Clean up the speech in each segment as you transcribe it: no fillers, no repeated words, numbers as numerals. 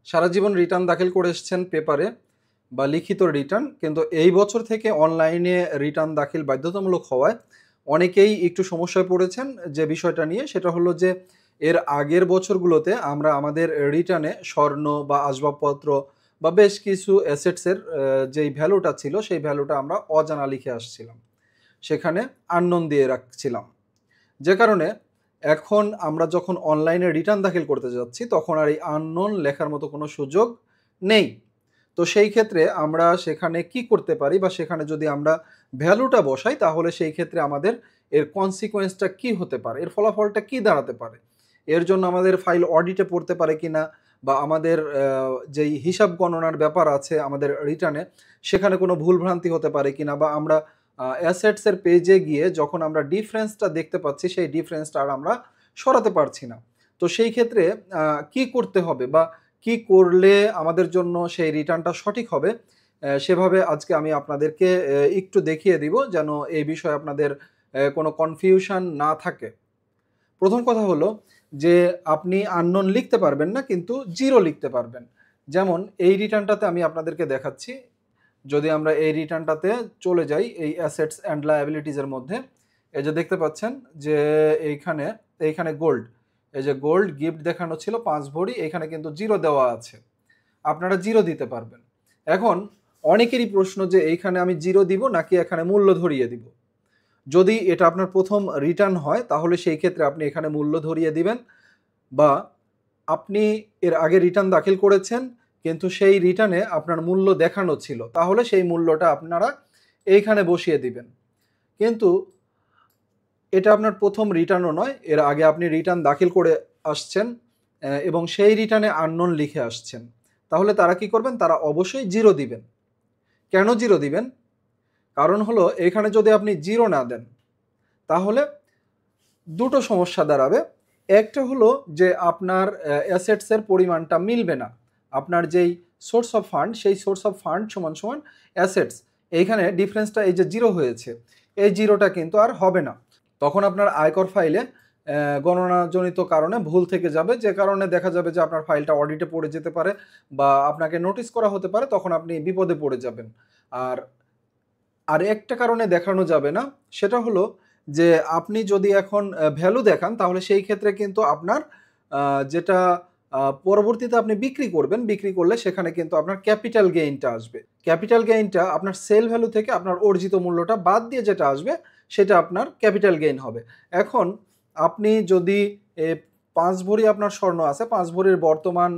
সারা জীবন return দাখিল করে এসেছেন পেপারে বা লিখিত রিটার্ন, কিন্তু এই বছর থেকে অনলাইনে রিটার্ন দাখিল বাধ্যতামূলক হওয়ায় অনেকেই একটু সমস্যায় পড়েছেন। যে বিষয়টা নিয়ে সেটা হলো যে এর আগের বছরগুলোতে আমরা আমাদের রিটার্নে স্বর্ণ বা আসবাবপত্র বা বেশ কিছু অ্যাসেটসের যেই ভ্যালুটা ছিল সেই ভ্যালুটা আমরা অজানা লিখে আসছিলাম, সেখানে আননোন দিয়ে রাখছিলাম। যে কারণে এখন আমরা যখন অনলাইনে রিটার্ন দাখিল করতে যাচ্ছি তখন আর এই আননোন লেখার মতো কোনো সুযোগ নেই। তো সেই ক্ষেত্রে আমরা সেখানে কি করতে পারি বা সেখানে যদি আমরা ভ্যালুটা বসাই তাহলে সেই ক্ষেত্রে আমাদের এর কনসিকোয়েন্সটা কি হতে পারে, এর ফলাফলটা কি দাঁড়াতে পারে, এর জন্য আমাদের ফাইল অডিটে পড়তে পারে কিনা বা আমাদের যেই হিসাব গণনার ব্যাপার আছে আমাদের রিটার্নে সেখানে কোনো ভুলভ্রান্তি হতে পারে কিনা, বা আমরা অ্যাসেটসের পেজে গিয়ে যখন আমরা ডিফারেন্সটা দেখতে পাচ্ছি সেই ডিফারেন্সটা আর আমরা সরাতে পারছি না। তো সেই ক্ষেত্রে কি করতে হবে বা কি করলে আমাদের জন্য সেই রিটার্নটা সঠিক হবে, সেভাবে আজকে আমি আপনাদেরকে একটু দেখিয়ে দিব যেন এই বিষয়ে আপনাদের কোনো কনফিউশন না থাকে। প্রথম কথা হলো যে আপনি আননোন লিখতে পারবেন না কিন্তু জিরো লিখতে পারবেন। যেমন এই রিটার্নটাতে আমি আপনাদেরকে দেখাচ্ছি। যদি আমরা এই রিটার্নটাতে চলে যাই এই অ্যাসেটস অ্যান্ড লায়াবিলিটিস এর মধ্যে, এই যে দেখতে পাচ্ছেন যে এইখানে গোল্ড, এই যে গোল্ড গিফট দেখানো ছিল 5 ভরি, এখানে কিন্তু জিরো দেওয়া আছে। আপনারা জিরো দিতে পারবেন। এখন অনেকেরই প্রশ্ন যে এইখানে আমি জিরো দিব নাকি এখানে মূল্য ধরিয়ে দিব। যদি এটা আপনার প্রথম রিটার্ন হয় তাহলে সেই ক্ষেত্রে আপনি এখানে মূল্য ধরিয়ে দিবেন, বা আপনি এর আগে রিটার্ন দাখিল করেছেন কিন্তু সেই রিটার্নে আপনার মূল্য দেখানো ছিল তাহলে সেই মূল্যটা আপনারা এইখানে বসিয়ে দিবেন। কিন্তু এটা আপনার প্রথম রিটার্নও নয়, এর আগে আপনি রিটার্ন দাখিল করে আসছেন এবং সেই রিটার্নে আননোন লিখে আসছেন, তাহলে তারা কি করবেন, তারা অবশ্যই জিরো দিবেন। কেন জিরো দিবেন? কারণ হলো এখানে যদি আপনি জিরো না দেন তাহলে দুটো সমস্যা দাঁড়াবে। একটা হলো যে আপনার অ্যাসেটসের পরিমাণটা মিলবে না। আপনার যেই সোর্স অফ ফান্ড সেই সোর্স অফ ফান্ড সমান সমান অ্যাসেটস, এইখানে ডিফারেন্সটা এই যে জিরো হয়েছে এই জিরোটা কিন্তু আর হবে না। তখন আপনার আয়কর ফাইলে গণনাজনিত কারণে ভুল থেকে যাবে, যে কারণে দেখা যাবে যে আপনার ফাইলটা অডিটে পড়ে যেতে পারে বা আপনাকে নোটিশ করা হতে পারে, তখন আপনি বিপদে পড়ে যাবেন। আর আর একটা কারণে দেখানো যাবে না, সেটা হলো যে আপনি যদি এখন ভ্যালু দেখান তাহলে সেই ক্ষেত্রে কিন্তু আপনার যেটা পরবর্তীতে আপনি বিক্রি করবেন, বিক্রি করলে সেখানে কিন্তু আপনার ক্যাপিটাল গেইনটা আসবে। ক্যাপিটাল গেইনটা আপনার সেল ভ্যালু থেকে আপনার অর্জিত মূল্যটা বাদ দিয়ে যেটা আসবে সেটা আপনার ক্যাপিটাল গেইন হবে। এখন আপনি যদি 5 ভরি আপনার স্বর্ণ আছে, 5 ভরির বর্তমান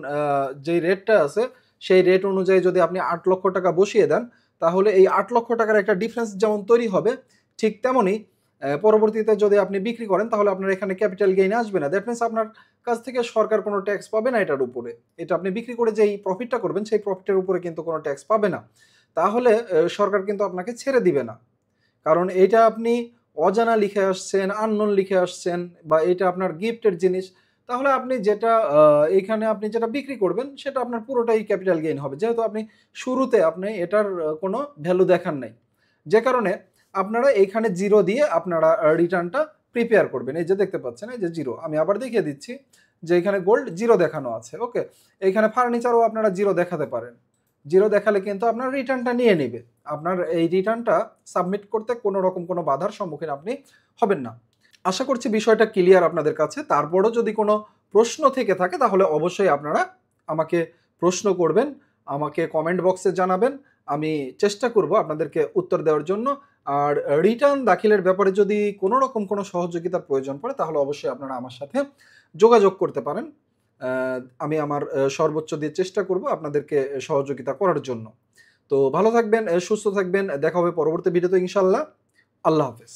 যেই রেটটা আছে সেই রেট অনুযায়ী যদি আপনি 8 লক্ষ টাকা বসিয়ে দেন তাহলে এই 8 লক্ষ টাকার একটা ডিফারেন্স যেমন তৈরি হবে, ঠিক তেমনই পরবর্তীতে যদি আপনি বিক্রি করেন তাহলে আপনার এখানে ক্যাপিটাল গেইন আসবে না। দ্যাট মিনস আপনার কাছ থেকে সরকার কোনো ট্যাক্স পাবে না এটার উপরে। এটা আপনি বিক্রি করে যেই প্রফিটটা করবেন সেই প্রফিটের উপরে কিন্তু কোনো ট্যাক্স পাবে না। তাহলে সরকার কিন্তু আপনাকে ছেড়ে দিবে না। কারণ এইটা আপনি অজানা লিখে আসছেন, আননোন লিখে আসছেন বা এটা আপনার গিফটের জিনিস। তাহলে আপনি যেটা এইখানে আপনি যেটা বিক্রি করবেন সেটা আপনার পুরোটাই ক্যাপিটাল গেইন হবে। যেহেতু আপনি শুরুতে আপনি এটার কোনো ভ্যালু দেখান নাই। যে কারণে আপনারা এইখানে জিরো দিয়ে আপনারা রিটার্নটা প্রিপেয়ার করবেন। এই যে দেখতে পাচ্ছেন এই যে জিরো। আমি আবার দেখিয়ে দিচ্ছি যে এখানে গোল্ড জিরো দেখানো আছে। ওকে? এইখানে ফার্নিচারও আপনারা জিরো দেখাতে পারেন। জিরো দেখালে কিন্তু আপনার রিটার্নটা নিয়ে নিবে। আপনার এই রিটার্নটা সাবমিট করতে কোনো রকম কোনো বাধার সম্মুখীন আপনি হবেন না। আশা করছি বিষয়টা ক্লিয়ার আপনাদের কাছে। তারপরও যদি কোনো প্রশ্ন থেকে থাকে তাহলে অবশ্যই আপনারা আমাকে প্রশ্ন করবেন, আমাকে কমেন্ট বক্সে জানাবেন। আমি চেষ্টা করব আপনাদেরকে উত্তর দেওয়ার জন্য। আর রিটার্ন দাখিলের ব্যাপারে যদি কোনো রকম কোনো সহযোগিতার প্রয়োজন পড়ে তাহলে অবশ্যই আপনারা আমার সাথে যোগাযোগ করতে পারেন। আ আমি আমার সর্বোচ্চ দিয়ে চেষ্টা করব আপনাদেরকে সহযোগিতা করার জন্য। তো ভালো থাকবেন, সুস্থ থাকবেন। দেখা হবে পরবর্তী ভিডিওতে ইনশাআল্লাহ। আল্লাহ হাফেজ।